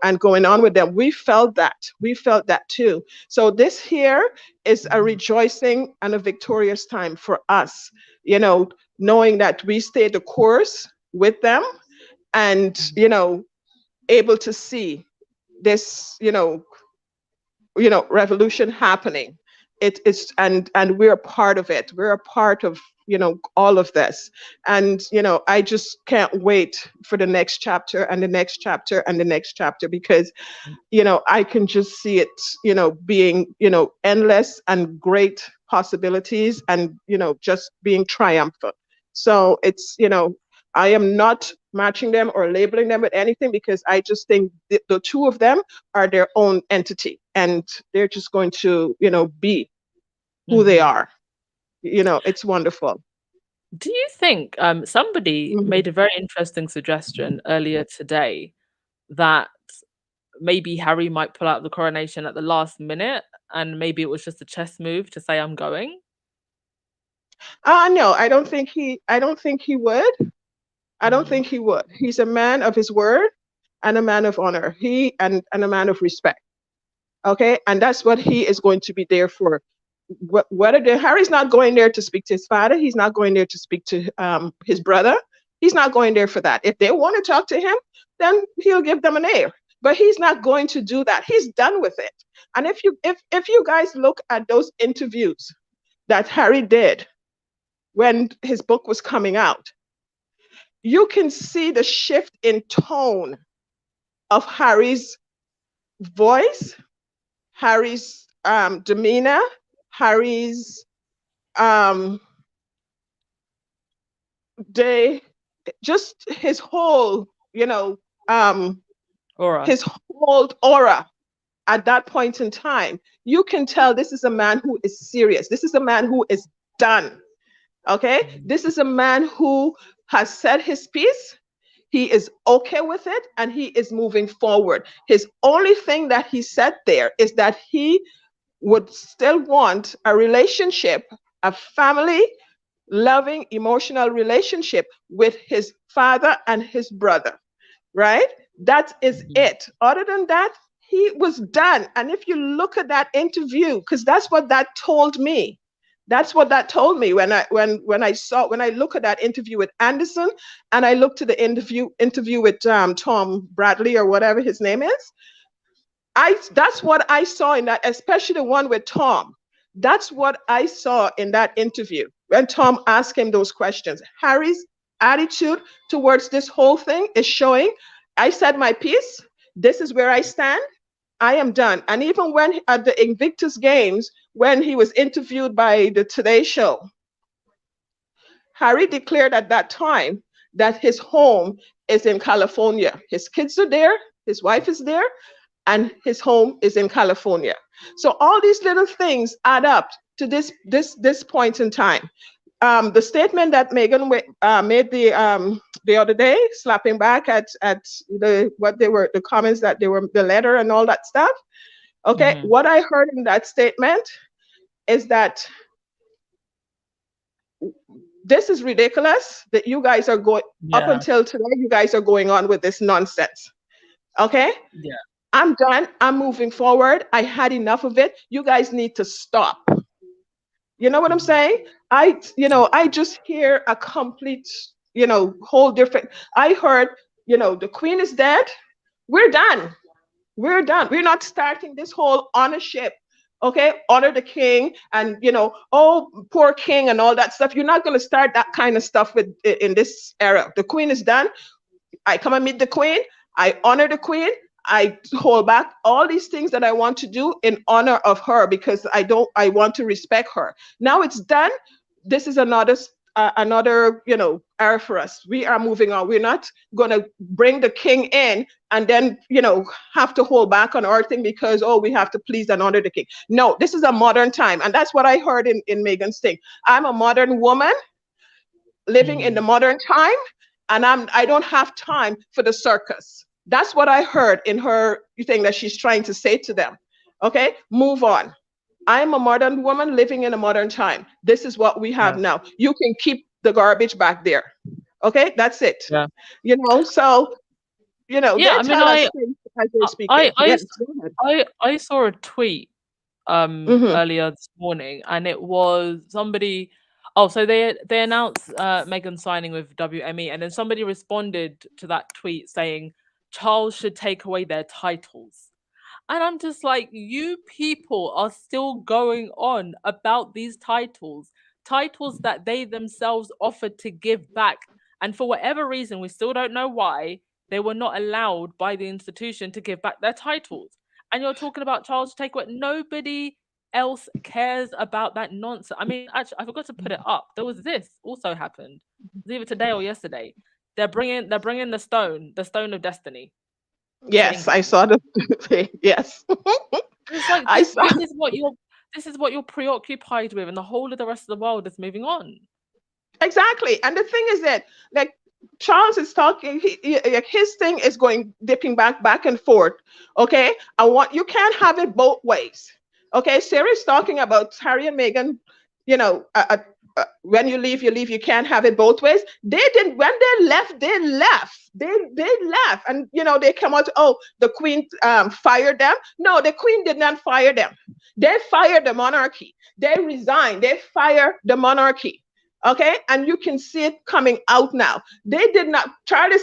and going on with them. We felt that. We felt that too. So this here is a Mhm. rejoicing and a victorious time for us, knowing that we stayed the course with them, and, Mhm. able to see this, revolution happening. It is, and we're a part of it. We're a part of, all of this. And, I just can't wait for the next chapter and the next chapter and the next chapter, because, I can just see it, being, endless and great possibilities, and, just being triumphant. So it's, I am not matching them or labeling them with anything, because I just think the two of them are their own entity, and they're just going to, be who they Mhm. are. It's wonderful. Do you think somebody Mhm. made a very interesting suggestion earlier today that maybe Harry might pull out the coronation at the last minute and maybe it was just a chess move to say I'm going? No, I don't think he would. I don't Mhm. think he would. He's a man of his word and a man of honor. And a man of respect. Okay, and that's what he is going to be there for. Harry's not going there to speak to his father, he's not going there to speak to his brother. He's not going there for that. If they want to talk to him, then he'll give them an ear. But he's not going to do that. He's done with it. And if you guys look at those interviews that Harry did when his book was coming out, you can see the shift in tone of Harry's voice, Harry's demeanor, Harry's um, day, just his whole, Aura. his whole aura at that point in time. You can tell this is a man who is serious. This is a man who is done. Okay, Mhm. this is a man who has said his piece. He is okay with it, and he is moving forward. His only thing that he said there is that he would still want a relationship, a family, loving, emotional relationship with his father and his brother. right? That is it. Other than that, he was done. And if you look at that interview, because that's what that told me. That's what that told me when I look at that interview with Anderson, and I looked at the interview with Tom Bradley or whatever his name is. That's what I saw in that, especially the one with Tom. That's what I saw in that interview when Tom asked him those questions. Harry's attitude towards this whole thing is showing, I said my piece. This is where I stand. I am done. And even when at the Invictus Games, when he was interviewed by the Today Show, Harry declared at that time that his home is in California. His kids are there, his wife is there, and his home is in California. So all these little things add up to this point in time. The statement that Meghan made the other day, slapping back at the comments that they were, the letter and all that stuff. Okay, what I heard in that statement is that this is ridiculous that you guys are going up until today. You guys are going on with this nonsense. Okay. Yeah. I'm done. I'm moving forward. I had enough of it. You guys need to stop. You know what I'm saying? I just hear a complete, whole different. I heard, the Queen is dead. We're done. We're done. We're not starting this whole ownership. Okay, honor the king, and oh, poor king and all that stuff. You're not going to start that kind of stuff in this era. The Queen is done. I come and meet the Queen. I honor the Queen. I hold back all these things that I want to do in honor of her, because I want to respect her. Now it's done. This is another era for us. We are moving on. We're not going to bring the king in and then, have to hold back on our thing because, we have to please and honor the king. No, this is a modern time. And that's what I heard in Meghan's thing. I'm a modern woman living in the modern time, and I don't have time for the circus. That's what I heard in her thing that she's trying to say to them. Okay, move on. I'm a modern woman living in a modern time. This is what we have now. You can keep the garbage back there. Okay, that's it. Yeah. So, yeah, I mean, I saw a tweet earlier this morning, and it was somebody. Oh, so they announced Meghan signing with WME, and then somebody responded to that tweet saying Charles should take away their titles. And I'm just like, you people are still going on about these titles that they themselves offered to give back. And for whatever reason, we still don't know why, they were not allowed by the institution to give back their titles. And you're talking about Charles to take away. Nobody else cares about that nonsense. I mean, actually, I forgot to put it up. There was this also happened. It was either today or yesterday. They're bringing the stone of destiny. Yes, I saw the thing. Yes. It's like this is what you're preoccupied with, and the whole of the rest of the world is moving on. Exactly. And the thing is that, like, Charles is talking, his thing is dipping back and forth. Okay, you can't have it both ways. Okay, Sarah's talking about Harry and Meghan. When you leave, you leave. You can't have it both ways. They didn't. When they left, they left. They left, and they come out. Oh, the Queen fired them. No, the Queen did not fire them. They fired the monarchy. They resigned. They fired the monarchy. Okay, and you can see it coming out now. They did not. Charles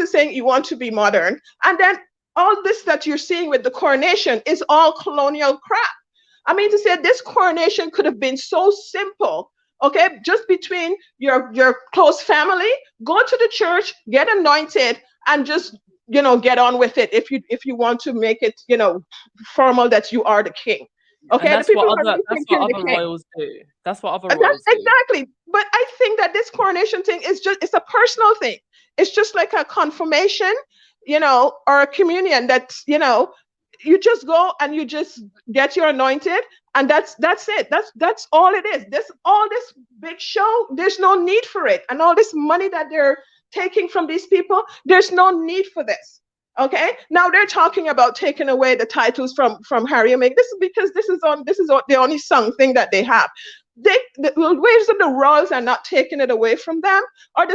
is saying you want to be modern, and then all this that you're seeing with the coronation is all colonial crap. I mean, to say this coronation could have been so simple. Okay, just between your close family, go to the church, get anointed, and just get on with it. If you want to make it formal that you are the king. Okay, that's what other royals do. That's what other royals do. Exactly. But I think that this coronation thing it's a personal thing. It's just like a confirmation, or a communion that you just go and you just get your anointed, and that's it. That's all it is. All this big show, there's no need for it. And all this money that they're taking from these people, there's no need for this. Okay, now they're talking about taking away the titles from Harry and Meghan. This is because this is the only sung thing that they have. The ways of the royals are not taking it away from them, or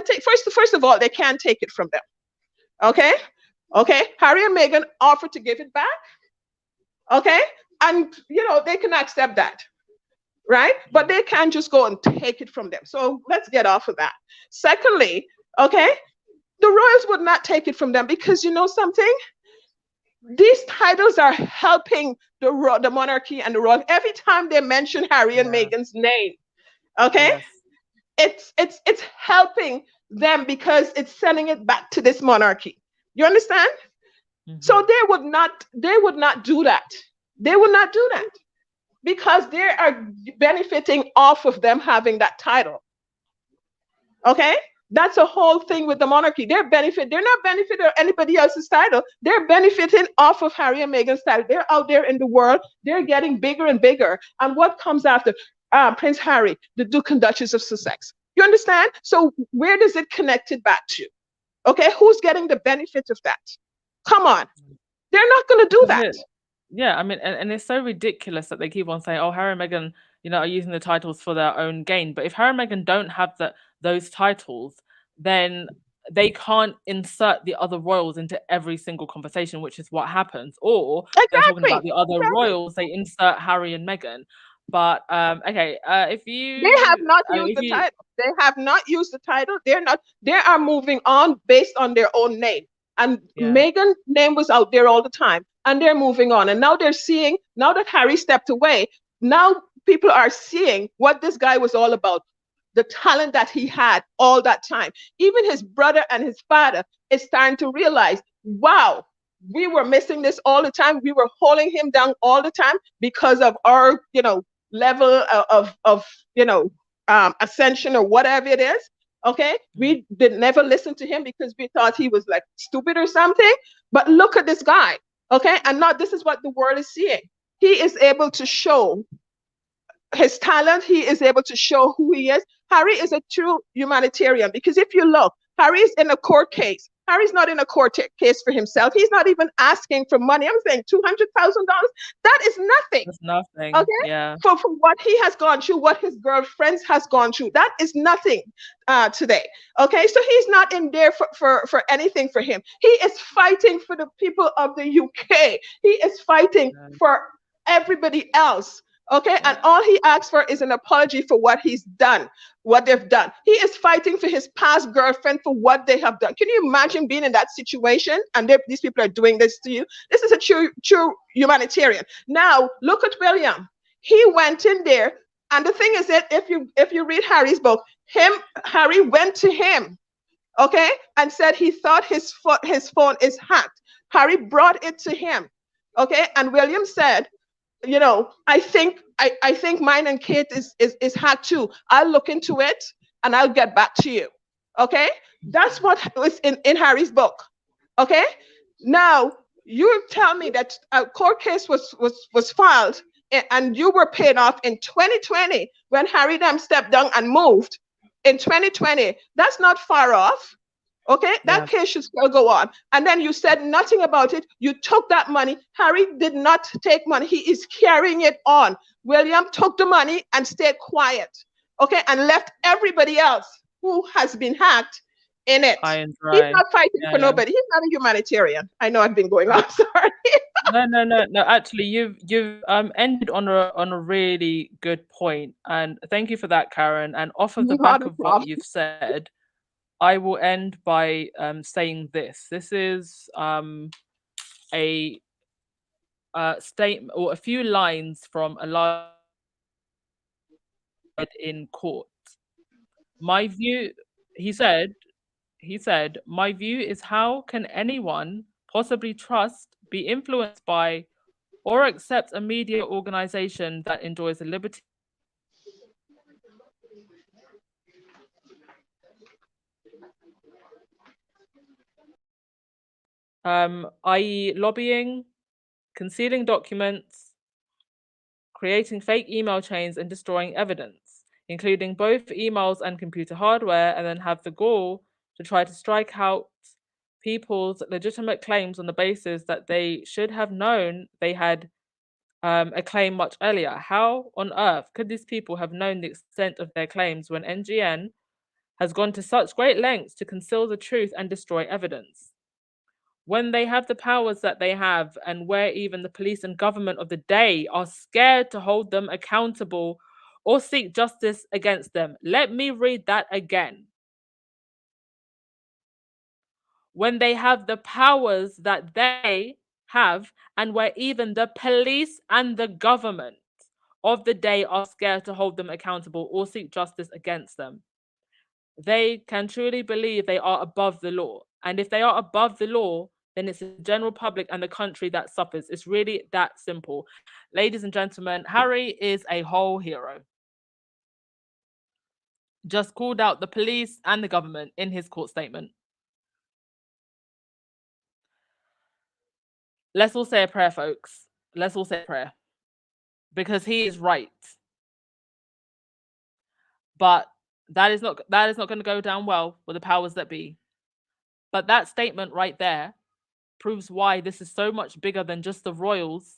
first of all, they can't take it from them. Okay? Okay? Harry and Meghan offered to give it back. Okay? And, they can accept that. Right? But they can't just go and take it from them. So let's get off of that. Secondly, okay, the royals would not take it from them because you know something? These titles are helping the monarchy and the royal. Every time they mention Harry and Meghan's name, okay, it's helping them because it's sending it back to this monarchy. You understand? So they would not do that. They would not do that because they are benefiting off of them having that title. Okay? That's a whole thing with the monarchy. They're not benefiting anybody else's title. They're benefiting off of Harry and Meghan's title. They're out there in the world. They're getting bigger and bigger. And what comes after? Prince Harry, the Duke and Duchess of Sussex. You understand? So where does it connect it back to? Okay? Who's getting the benefit of that? Come on. They're not going to do that. Yeah, I mean, and it's so ridiculous that they keep on saying, "Oh, Harry and Meghan, are using the titles for their own gain." But if Harry and Meghan don't have those titles, then they can't insert the other royals into every single conversation, which is what happens. Or they're talking about the other royals, they insert Harry and Meghan. But okay, if you they have not used the title. They have not used the title. They are moving on based on their own name. And Meghan's name was out there all the time, and they're moving on. And now they're seeing, now that Harry stepped away, now people are seeing what this guy was all about, the talent that he had all that time. Even his brother and his father is starting to realize, wow, we were missing this all the time. We were holding him down all the time because of our, level of ascension or whatever it is. Okay, we did never listen to him because we thought he was like stupid or something. But look at this guy, okay? And now this is what the world is seeing. He is able to show his talent. He is able to show who he is. Harry is a true humanitarian because if you look, Harry is in a court case. Harry's not in a court case for himself. He's not even asking for money. I'm saying $200,000. That is nothing. That's nothing. Okay. Yeah. For what he has gone through, what his girlfriends has gone through, that is nothing today. Okay. So he's not in there for anything for him. He is fighting for the people of the UK. He is fighting for everybody else. Okay, and all he asks for is an apology for what he's done, what they've done. He is fighting for his past girlfriend for what they have done. Can you imagine being in that situation and these people are doing this to you? This is a true humanitarian. Now look at William. He went in there, and the thing is that if you read Harry's book, Harry went to him, okay, and said he thought his phone is hacked. Harry brought it to him, okay, and William said, I think mine and Kate is hacked too. I'll look into it and I'll get back to you. Okay, that's what was in Harry's book. Okay, now you tell me that a court case was filed and you were paid off in 2020 when Harry them stepped down and moved in 2020. That's not far off. Okay, that case should still go on. And then you said nothing about it. You took that money. Harry did not take money. He is carrying it on. William took the money and stayed quiet. Okay, and left everybody else who has been hacked in it. He's not fighting for nobody. He's not a humanitarian. I know I've been going on. Sorry. No. Actually, you've ended on a really good point, and thank you for that, Karen. And off of the back of what you've said, I will end by saying this. This is a statement or a few lines from a line in court. My view, he said, my view is how can anyone possibly trust, be influenced by, or accept a media organization that enjoys the liberty i.e. lobbying, concealing documents, creating fake email chains, and destroying evidence, including both emails and computer hardware, and then have the gall to try to strike out people's legitimate claims on the basis that they should have known they had a claim much earlier. How on earth could these people have known the extent of their claims when NGN has gone to such great lengths to conceal the truth and destroy evidence? When they have the powers that they have, and where even the police and government of the day are scared to hold them accountable or seek justice against them. Let me read that again. When they have the powers that they have, and where even the police and the government of the day are scared to hold them accountable or seek justice against them. They can truly believe they are above the law. And if they are above the law, then it's the general public and the country that suffers. It's really that simple. Ladies and gentlemen, Harry is a whole hero. Just called out the police and the government in his court statement. Let's all say a prayer, folks. Let's all say a prayer. Because he is right. But that is not going to go down well with the powers that be. But that statement right there proves why this is so much bigger than just the royals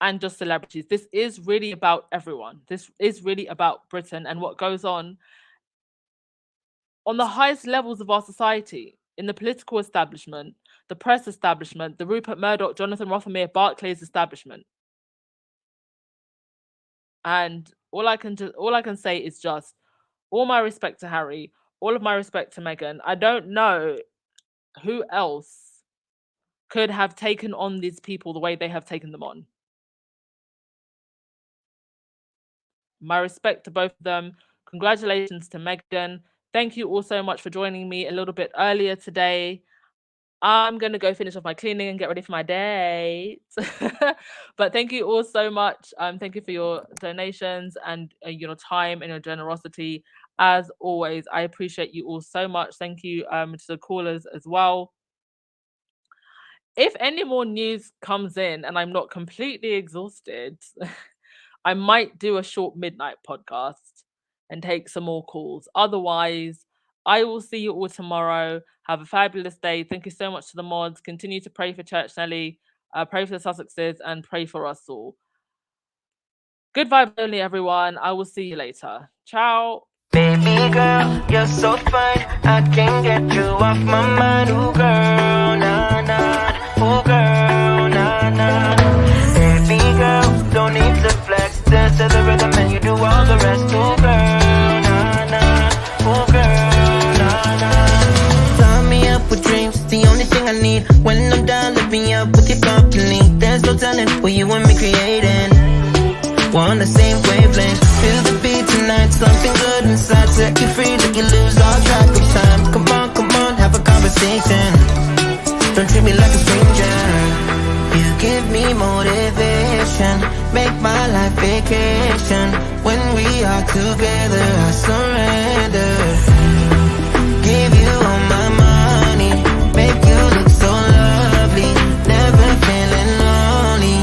and just celebrities. This is really about everyone. This is really about Britain and what goes on the highest levels of our society, in the political establishment, the press establishment, the Rupert Murdoch, Jonathan Rothermere, Barclays establishment. And all I can say is just all my respect to Harry, all of my respect to Meghan. I don't know who else could have taken on these people the way they have taken them on. My respect to both of them. Congratulations to Meghan. Thank you all so much for joining me a little bit earlier today. I'm going to go finish off my cleaning and get ready for my date. But thank you all so much. Thank you for your donations and your time and your generosity. As always, I appreciate you all so much. Thank you to the callers as well. If any more news comes in and I'm not completely exhausted, I might do a short midnight podcast and take some more calls. Otherwise, I will see you all tomorrow. Have a fabulous day. Thank you so much to the mods. Continue to pray for Church Nelly, pray for the Sussexes, and pray for us all. Good vibes only, everyone. I will see you later. Ciao. Baby girl, you're so fine. I can't get you off my mind. Ooh, girl, nah, nah. Ooh, girl, nah, nah. Baby girl, don't need to flex. Dance to the rhythm and you do all the rest. Ooh, girl, nah, nah. Ooh, girl, nah, nah. Sign me up with dreams, the only thing I need. When I'm down, lift me up with your company. There's no telling what you and me creating. We're on the same wavelength. Feel the beat tonight, something good inside. Set you free, let you lose all track of time. Come on, have a conversation. Don't treat me like a stranger. You give me motivation, make my life vacation. When we are together, I surrender. Give you all my money, make you look so lovely. Never feeling lonely.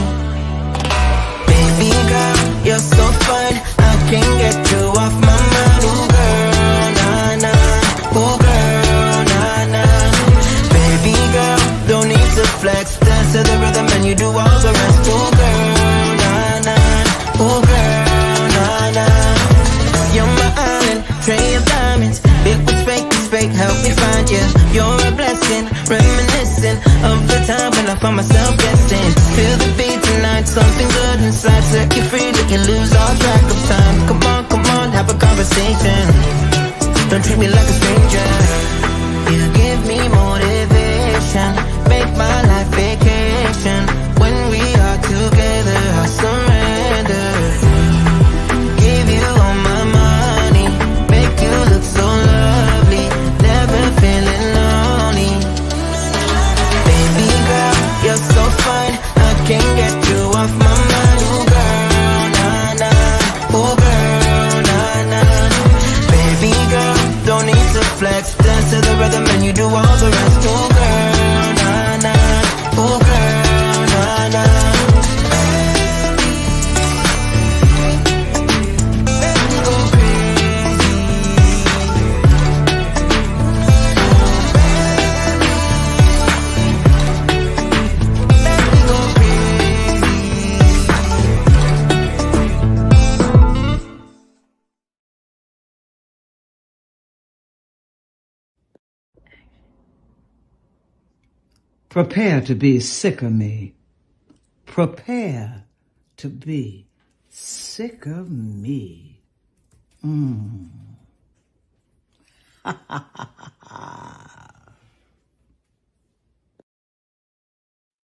Baby girl, you're so fine, I can't get you off my mind. Ooh girl, nah nah. Ooh girl, nah nah. Baby girl, don't need to flex. Dance to the rhythm and you do all the rest. Ooh girl, nah nah. Ooh girl, nah nah. You're my island, tray of diamonds. Big what's fake, help me find you. You're a blessing, reminiscent of the time when I found myself guessing. Feel the beat tonight, something good inside. Set you free, let you lose all track of time. Come on, have a conversation. Don't treat me like a stranger. You give me motivation, make my life vacation. When we are together, I surrender. Give you all my money, make you look so lovely. Never feeling lonely. Baby girl, you're so fine, I can't get you off my mind. Ooh girl, nah nah. Ooh girl, nah nah. Baby girl, don't need to flex. Dance to Prepare to be sick of me. Prepare to be sick of me. Ha ha ha ha.